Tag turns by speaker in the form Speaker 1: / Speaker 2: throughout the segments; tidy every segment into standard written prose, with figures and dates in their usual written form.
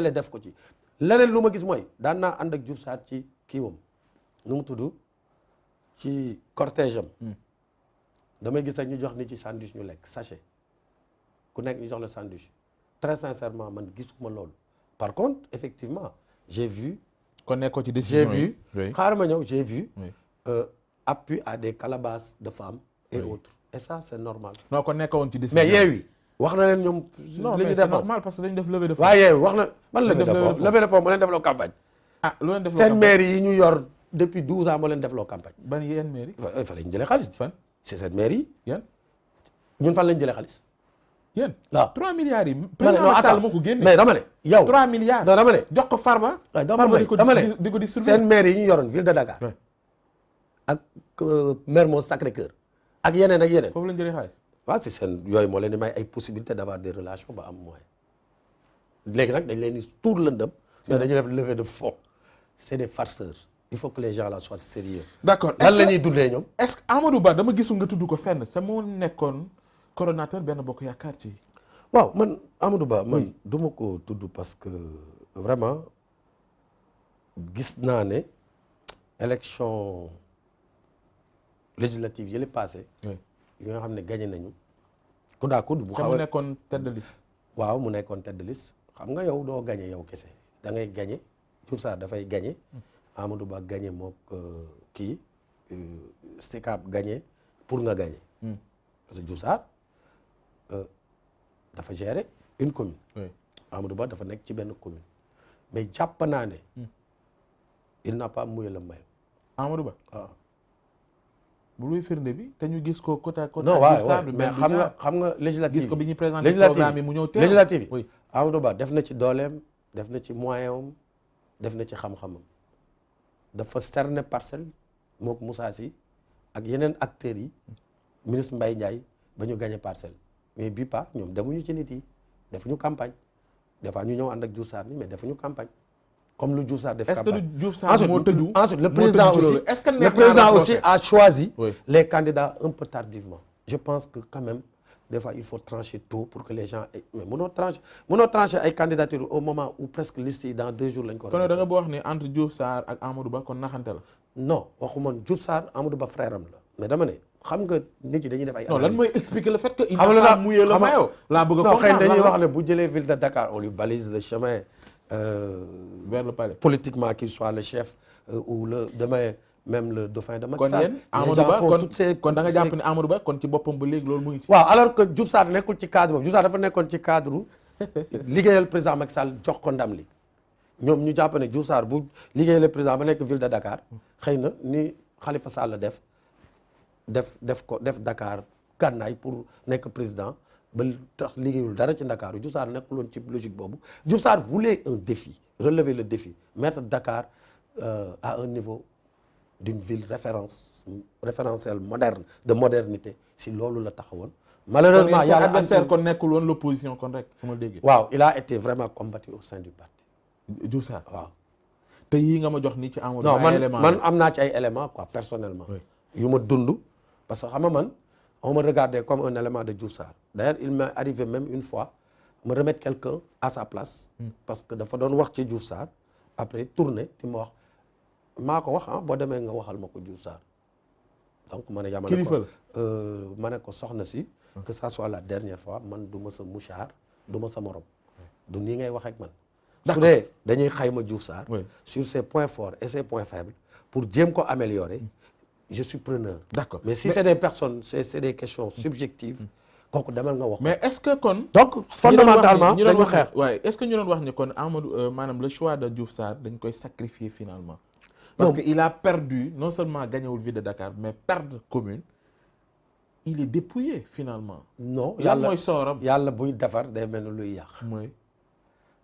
Speaker 1: le def ko ci leneen lu ma gis mooy daan naa ànd ak Diouf Sarr ci kii wam nu mu tudd ci cortège am damay gis ak ñu jox ni ci sandwich ñu lekk sachet ku nekk ñu jox la sandwich très sincèrement man gisuma loolu par contre effectivement j'ai vu
Speaker 2: kon nekkoo ci décision
Speaker 1: j'ai vu xaaral ma ñëw j'ai vu appui à des calebasses de femmes et autres et ça c'est normal
Speaker 2: non kon nekkoon ci décision
Speaker 1: mais Yewwi wax na leen ñoom
Speaker 2: non mais c'est normal parce que dañu def levée de fonds
Speaker 1: waaye Yewwi wax na man levée de fonds moo leen defloo campagne
Speaker 2: lu leen def
Speaker 1: seen maire yi ñu yor depuis 12 ans moo leen defloo campagne
Speaker 2: ban yeen maire yi
Speaker 1: fa lañ jëlee xaalis
Speaker 2: fan
Speaker 1: c'est cette maire yi
Speaker 2: yeen
Speaker 1: ñun fan lañ jëlee xaalis
Speaker 2: yéen
Speaker 1: waaw
Speaker 2: 3 milliards yi président Macky Sall moo ko génne
Speaker 1: mais dama ne yow
Speaker 2: 3 milliards
Speaker 1: non dama ne
Speaker 2: jox ko Farba
Speaker 1: dama ne
Speaker 2: di ko distribuer
Speaker 1: seen maire yi ñu yoroon ville de Dakar ak Mermoz Sacré-Cœur ak yeneen ak yeneen
Speaker 2: foofu lañ jëlee xaalis
Speaker 1: waaw c'est seen yooyu moo leen di may ay possibilités d'avoir des relations ba am moyen léegi nag dañ leen di tuur lëndëm mais dañuy def levée de fonds c'est des farceurs il faut que les gens là soient sérieux
Speaker 2: d'accord
Speaker 1: lan la ñuy dundee ñoom
Speaker 2: est-ce que Amadou Ba dama gisul nga tudd ko fenn te moo nekkoon coordonnateur Benno Bokk Yaakaar ci
Speaker 1: waaw man Amadou Ba man du ma ko tudd parce que vraiment gis naa ne élection législative yële passé yi nga xam ne gagné nañu ku daa ko bu xaw
Speaker 2: mu nekkoon tête de liste
Speaker 1: waaw mu nekkoon tête de liste xam nga yow doo gagné yow kese da ngay gagné Diouf Sarr dafay gagné Amadou Ba gagné mook kii Sicap gagné pour nga gagné parce que Diouf Sarr dafa gérer une commune Amadou Ba dafa nekk ci benn commune mais jàpp naa ne il n'a pas mouillé le maillot
Speaker 2: Amadou Ba
Speaker 1: waaw
Speaker 2: bu luy firnde bi te ñu gis ko côté à côté
Speaker 1: non waaw mais xam nga législative
Speaker 2: gis ko bi ñu présenté programme yi mu ñëw teel
Speaker 1: législative yi Amadou Ba def na ci dooleem def na ci moyen am def na ci xam-xamam dafa cerner parcelle mook Moussa Sy ak yeneen acteurs yi ministre Mbaye Ndiaye ba ñu gagné parcelle mais bii pas ñoom demuñu ci nit yi defuñu campagne des fois ñu ñëw ànd ak Diouf Sarr ni mais defuñu campagne comme lu Diouf Sarr def campagne.
Speaker 2: est-ce que Diouf Sarr moo tëju
Speaker 1: ensuite le président aussi a choisi les candidats un peu tardivement je pense que quand même des fois il faut trancher tôt pour que les gens mais mënoo trancher ay candidatures au moment où presque liste yi dans 2 jours lañ ko.
Speaker 2: kon da nga boo wax ne entre Diouf Sarr ak Amadou Ba kon naxante la.
Speaker 1: non waxuma Diouf Sarr Amadou Ba frère am la mais dama ne xam nga nit ñi dañuy def ay.
Speaker 2: non lan mooy expliquer le fait que il n'a pas mouillé le maillot. laa bëgg a comprendre
Speaker 1: non xëy dañuy wax ne bu jëlee ville de Dakar on lui balise le chemin.
Speaker 2: vers le palais.
Speaker 1: Politiquement qu'il soit le chef ou le demain même le dauphin de Macky
Speaker 2: kon
Speaker 1: Sall.
Speaker 2: yéen Amadou Ba kon da nga jàpp ne Amadou Ba kon ci boppam ba léegi loolu mu ngi ci.
Speaker 1: waaw alors que Diouf Sarr nekkul ci cadre boobu Diouf Sarr dafa nekkoon ci cadre liggéeyal président Macky Sall jox ko ndam li ñoom ñu jàpp ne Diouf Sarr bu liggéeyal président ba nekk ville de Dakar xëy na ni Khalifa Sall def Dakar gànnaay pour nekk président ba tax liggéeyul dara ci Dakar Diouf Sarr nekkuloon ci logique boobu Diouf Sarr voulait un défi relever le défi mettre Dakar à un niveau d'une ville référentielle moderne de modernité si loolu la taxawoon malheureusement
Speaker 2: yàlla adversaire kon nekkul woon l'opposition kon rek su ma déggee.
Speaker 1: waaw il a été vraiment combattu au sein du parti.
Speaker 2: Diouf Sarr
Speaker 1: waaw.
Speaker 2: te yii nga ma jox nii ci Amadou.
Speaker 1: non man am naa ci ay éléments quoi personnellement. yu ma dund parce que xam nga man on me regardait comme un élément de Diouf Sarr d'ailleurs il m'est arrivé même une fois me remettre quelqu'un à sa place. parce que dafa doon wax ci Diouf Sarr après tourner di ma wax maa ko wax boo demee nga waxal ma ko Diouf Sarr donc ma ne yaa ma ne ko soxna si. que ça soit la dernière fois man du ma sa mouchard du ma sa morom. du nii ngay wax ak man. su dee dañuy xayma Diouf Sarr. sur ses points forts et ses points faibles pour jéem ko améliorer. je suis preneur.
Speaker 2: D'accord
Speaker 1: mais si c'est des personnes c'est des questions subjectives. kooku demal nga wax.
Speaker 2: mais est-ce que kon.
Speaker 1: donc fondamentalement dañu xeex.
Speaker 2: waaye est-ce que ñu doon wax ni kon Amadou maanaam le choix de Diouf Sarr dañ koy sacrifier finalement. parce que il a perdu non seulement gagnewul ville de Dakar mais perdre commune. il est dépouillé finalement.
Speaker 1: non
Speaker 2: yàlla mooy sooram.
Speaker 1: yàlla buy defar day mel ni luy yàq.
Speaker 2: mooy.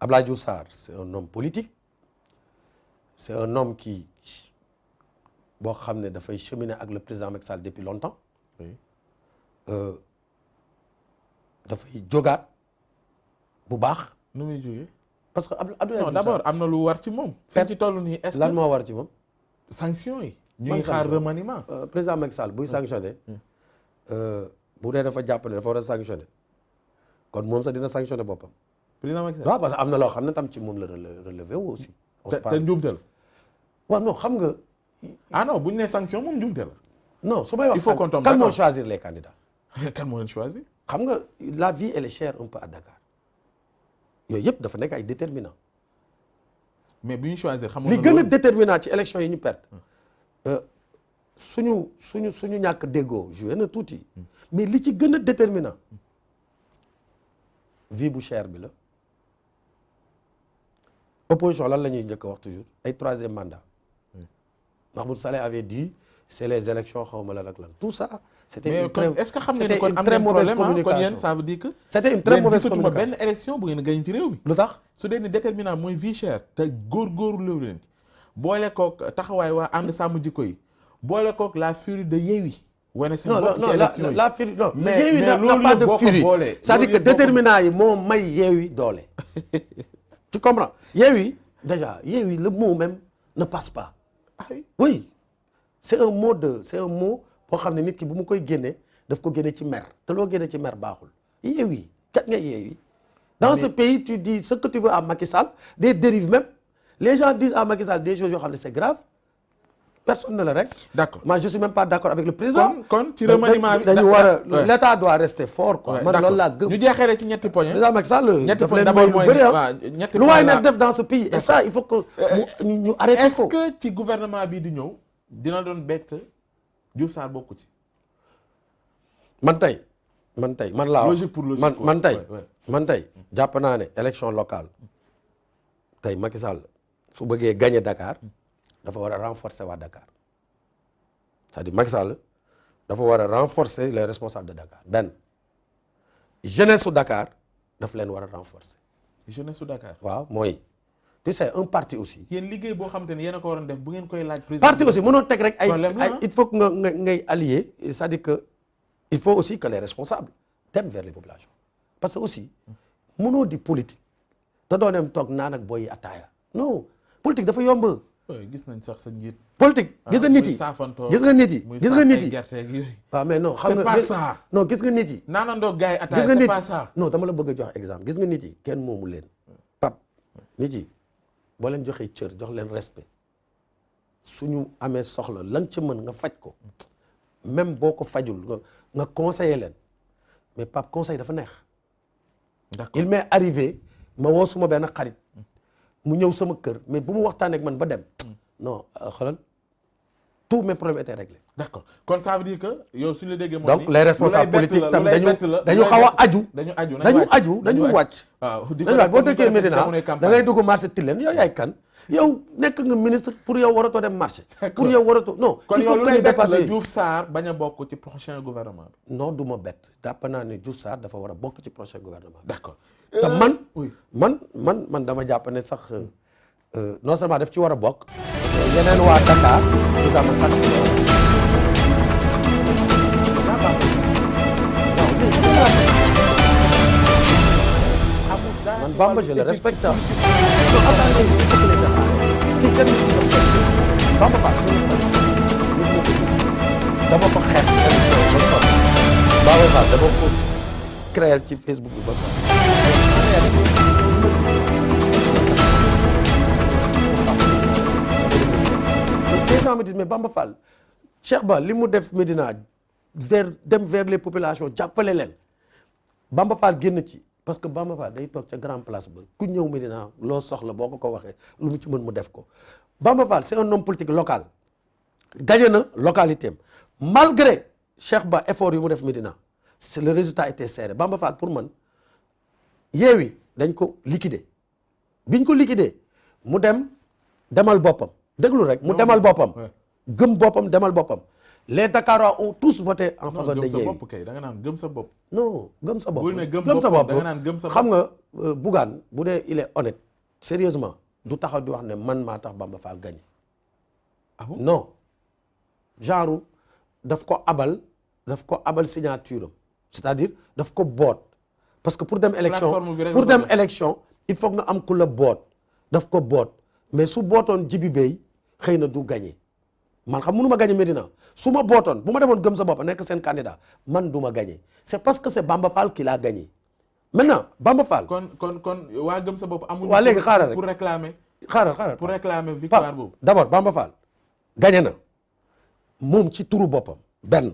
Speaker 1: Abdoulaye Diouf Sarr c'est un homme politique. c'est un homme qui boo xam ne dafay cheminer ak le président Macky Sall depuis longtemps. dafay jógaat bu baax.
Speaker 2: nu muy jógee.
Speaker 1: parce que Abdoulaye
Speaker 2: non d'abord am na lu war ci moom. fi ci toll nii est-ce que
Speaker 1: lan moo war ci moom.
Speaker 2: sanction yi. ñu ngi xaar remaniement.
Speaker 1: président Macky Sall buy sanctionné. bu dee dafa jàpp ne dafa war a sanctionné kon moom sax dina sanctionné boppam.
Speaker 2: président Macky Sall.
Speaker 1: waaw parce que am na loo xam ne tam ci moom la relevé wu aussi.
Speaker 2: te njuumte la.
Speaker 1: waaw non xam nga.
Speaker 2: ah non bu ñu nee sanction moom njuumte la.
Speaker 1: non su may wax.
Speaker 2: il faut qu'on tombe
Speaker 1: kan moo
Speaker 2: d'accord.
Speaker 1: choisir les candidats.
Speaker 2: kan moo leen choisir.
Speaker 1: xam nga la vie elle est chère un peu à Dakar yooyu yëpp dafa nekk ay déterminants.
Speaker 2: mais bu ñu choisir xamoon
Speaker 1: li
Speaker 2: na
Speaker 1: gën a
Speaker 2: loolu.
Speaker 1: déterminant ci élection yi ñu perte suñu ñàkk déggoo joué na tuuti mais li ci gën a déterminant vie bu cher bi la opposition lan la ñuy njëkk a wax toujours ay troisième mandat Mahmoud Saleh avait dit c'est les élections xawma lan ak lan tout ça c'était
Speaker 2: mais
Speaker 1: une
Speaker 2: kon
Speaker 1: très
Speaker 2: est-ce que xam ngeen
Speaker 1: c'était
Speaker 2: ne kon
Speaker 1: une
Speaker 2: am
Speaker 1: très
Speaker 2: ngeen
Speaker 1: mauvaise
Speaker 2: problème kon yéen
Speaker 1: communication
Speaker 2: ça veut dire que.
Speaker 1: c'était une très mauvaise
Speaker 2: gisatuma
Speaker 1: communication
Speaker 2: benn élection bu ngeen gañ ci réew mi.
Speaker 1: lu tax
Speaker 2: su dee ni déterminant mooy vie chère te góorgóorlu leen ci boole kook taxawaay waa ànd sàmm jikko yi boole kook la furie de Yewwi. wane seen
Speaker 1: non
Speaker 2: bopp ci
Speaker 1: non
Speaker 2: élection yi
Speaker 1: la furie non
Speaker 2: mais
Speaker 1: Yewwi n'a
Speaker 2: loolu
Speaker 1: pas
Speaker 2: yëpp
Speaker 1: de
Speaker 2: boo ko
Speaker 1: furie
Speaker 2: boolee.
Speaker 1: c'est-à-dire que déterminant yi moo may Yewwi doole tu comprends Yewwi déjà Yewwi le mot même ne passe pas oui c'est un mot boo xam ne nit ki bu mu koy génne daf ko génne ci mer te loo génne ci mer baaxul Yewwi kat nga Yewwi dans ce pays tu dis ce que tu veux à Macky Sall des dérives même les gens disent à Macky Sall des choses yoo xam ne c'est grave personne ne le règle.
Speaker 2: d'accord
Speaker 1: moi je suis même pas d'accord avec le président.
Speaker 2: kon ci remaniement bi
Speaker 1: dañu war a l'état doit rester fort quoi. man loolu laa gëm.
Speaker 2: ñu jeexalee ci ñetti poñ.
Speaker 1: président Macky Sall
Speaker 2: ñetti
Speaker 1: daf
Speaker 2: poñ
Speaker 1: leen
Speaker 2: d'abord
Speaker 1: may lu
Speaker 2: mooy
Speaker 1: bëri
Speaker 2: waaw ñetti
Speaker 1: lu
Speaker 2: poñ
Speaker 1: waay
Speaker 2: la
Speaker 1: nekk def dans ce pays et ça il faut que ñu arrêté ko.
Speaker 2: est-ce que ci gouvernement bi di ñëw dina doon bett Diouf Sarr bokku ci.
Speaker 1: man laa wax
Speaker 2: logique pour logique
Speaker 1: man tey jàpp naa ne élection locale tey Macky Sall su bëggee gagner Dakar dafa war a renforcer waa Dakar c'est-à-dire Macky Sall dafa war a renforcer les responsables de Dakar benn jeunesse su Dakar dafa leen war a renforcer.
Speaker 2: jeunesse su Dakar.
Speaker 1: waaw mooy tu sais un parti aussi.
Speaker 2: yéen liggéey boo xamante ne yéen a ko waroon def bu ngeen koy laaj. président
Speaker 1: parti aussi mënoo teg rek ay
Speaker 2: problème
Speaker 1: il faut que ngay allier c'est-à-dire que il faut aussi que les responsables dem vers les populations parce que aussi mënoo di politique te doo dem toog naan ak booy yi ataaya non politique dafa yomb.
Speaker 2: gis nañ sax sa njiit.
Speaker 1: politique gis nga nit yi gis nga nit yi gis nga nit yi waaw mais non xam nga
Speaker 2: c'est pas ça.
Speaker 1: non gis nga nit yi
Speaker 2: naanandoo gars yi
Speaker 1: gis
Speaker 2: ataaya
Speaker 1: nga
Speaker 2: c'est
Speaker 1: nit
Speaker 2: pas ça.
Speaker 1: non dama la bëgg a jox exemple gis nga nit yi kenn moomu leen pap nit yi boo leen joxee cër jox leen respect suñu amee soxla la nga ci mën nga faj ko même boo ko fajul nga conseiller leen mais pap conseil dafa neex.
Speaker 2: d'accord
Speaker 1: il m'est arrivé ma woo suma benn xarit mu ñëw sama kër mais bu mu waxtaanee ak man ba dem non xoolal tous mes problèmes étaient réglés.
Speaker 2: d'accord kon ça veut dire que yow suñu la déggee.
Speaker 1: donc les responsables politiques tam dañu xaw a aju. dañu wàcc.
Speaker 2: waaw
Speaker 1: boo dëkkee Médina da ngay dugg marché Tilène yow yaay kan yow nekk nga ministre pour yow waratoo dem marché. pour yow waratoo non.
Speaker 2: kon yow lu lay bett la Diouf Sarr bañ a bokk ci prochain gouvernement bi.
Speaker 1: non du ma bett jàpp naa ne Diouf Sarr dafa war a bokk ci prochain gouvernement bi.
Speaker 2: d'accord
Speaker 1: te man dama jàpp ne sax non seulement daf ci war a bokk. yeneen waa Dakar tout ça man sax man Bamba je le respecte. Bamba Fall dama ko xeex ba sonn Bamba Fall dama ko créer ci Facebook bi ba sonn. Les gens me disent mais Bamba Fall Cheikh Ba li mu def Médina vers les populations jàppale leen Bamba Fall génn ci. parce que Bamba Fall day toog ca grand place ba ku ñëw Médina loo soxla boo ko waxee lu mu ci mën mu def ko Bamba Fall c'est un homme politique local gagné na localité am malgré Cheikh Ba effort yu mu def Médina c'est le résultat était serré Bamba Fall pour man Yewwi dañ ko liquider biñ ko liquider mu demal boppam déglu rek mu demal boppam gëm boppam demal boppam les Dakarois ont tous voté en faveur de Yewwi.
Speaker 2: da nga naan gëm sa bopp.
Speaker 1: non gëm sa bopp.
Speaker 2: bul ne gëm sa bopp da nga naan gëm sa bopp
Speaker 1: xam nga Bougane bu dee il est honnête sérieusement du taxaw di wax ne man maa tax Bamba Fall gagné.
Speaker 2: ah bon
Speaker 1: non genre daf ko abal signature am c'est-à-dire daf ko boot parce que pour dem élection il faut nga am ku la boot daf ko boot mais su bootoon Jibi Bey xëy na du gagné. man xam mënu ma gagné Médina su ma bootoon bu ma demoon gëm sa bopp nekk seen candidat man du ma gagné c'est parce que c'est Bamba Fall qui l'a gagné maintenant Bamba Fall.
Speaker 2: kon waa gëm sa bopp amul.
Speaker 1: waa léegi xaaral rek
Speaker 2: pour réclamer.
Speaker 1: xaaral
Speaker 2: pour réclamer victoire boobu.
Speaker 1: d'abord Bamba Fall gagné na moom ci turu boppam benn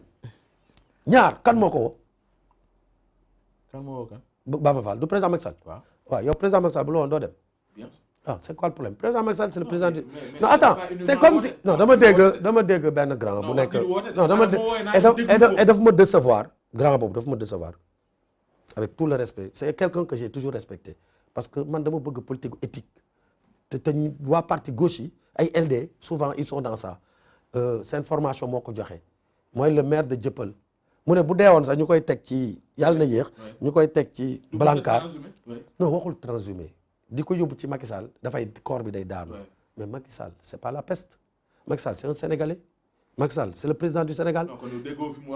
Speaker 1: ñaar kan moo ko woo.
Speaker 2: kan moo woo kan.
Speaker 1: Bamba Fall du président Macky Sall. waaw yow président Macky Sall bu la woon doo dem.
Speaker 2: bien sûr.
Speaker 1: ah c'est quoi le problème président Macky Sall c'est le président du. non attends c'est comme si non dama dégg benn grand bu nekk. non dama et daf ma décevoir grand boobu daf ma décevoir. avec tout le respect c'est quelqu'un que j'ai toujours respecté parce que man dama bëgg politique éthique te waa parti gauche yi ay LD souvent ils sont dans ça seen formation moo ko joxe mooy le maire de Dieuppeul mu ne bu deewoon sax ñu koy teg ci yàlla na yéex ñu koy teg ci Blancar non waxul transhumé di ko yóbbu ci Macky Sall dafay corps bi day daanu mais Macky Sall c'est pas la peste Macky Sall c'est un Sénégalais Macky Sall c'est le président du Sénégal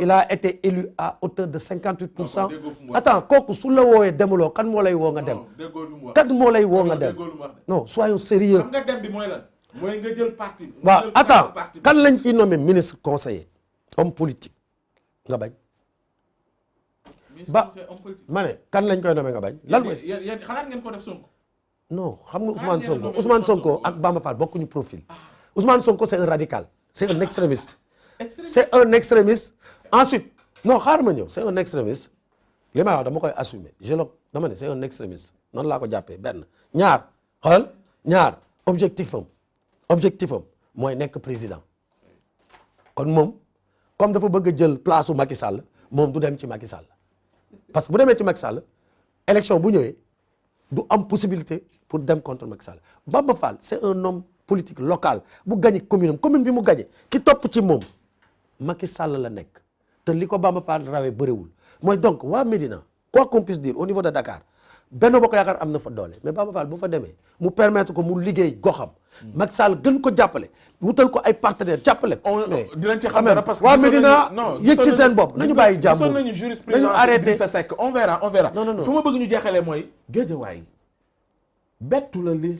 Speaker 1: il a été élu à hauteur de 58%. attends kooku su la woowee demuloo kan moo lay woo nga dem kan moo lay woo nga dem non soyons sérieux
Speaker 2: xam nga dem bi mooy lan mooy nga jël parti
Speaker 1: waaw attends kan lañ fi nommé ministre conseiller homme politique nga bañ ba ma ne kan lañ koy nommé nga bañ lan mooy
Speaker 2: yéen xalaat ngeen ko def Sonko
Speaker 1: non xam nga Ousmane Sonko ak Bamba Fall bokkuñu profil Ousmane Sonko c'est un radical c'est un extrémiste c'est un extrémiste ensuite non xaar ma ñëw c'est un extrémiste li may wax dama koy assumer dama ne c'est un extrémiste noonu laa ko jàppee benn ñaar xoolal ñaar objectif am mooy nekk président kon moom comme dafa bëgg a jël place u Macky Sall moom du dem ci Macky Sall parce que bu demee ci Macky Sall élection bu ñëwee du am possibilité pour dem contre Macky Sall Bamba Fall c'est un homme politique local bu gagné commune bi mu gagné ki topp ci moom Macky Sall la nekk te li ko Bamba Fall rawee bëriwul mooy donc waa Médina quoi qu'on puisse dire au niveau de Dakar Benno Bokk Yaakaar am na fa doole mais Bamba Fall bu fa demee mu permettre ko mu liggéey goxam Macky Sall gën ko jàppale wutal ko ay partenaires jàppale ko.
Speaker 2: dinañ ci xam dara parce que
Speaker 1: waa Médina yëg ci seen bopp nañu bàyyi jàmbur
Speaker 2: nañu jurisprudence Idrissa Seck on verra
Speaker 1: non
Speaker 2: fu ma bëgg ñu jeexalee mooy Guédiawaye bettu la li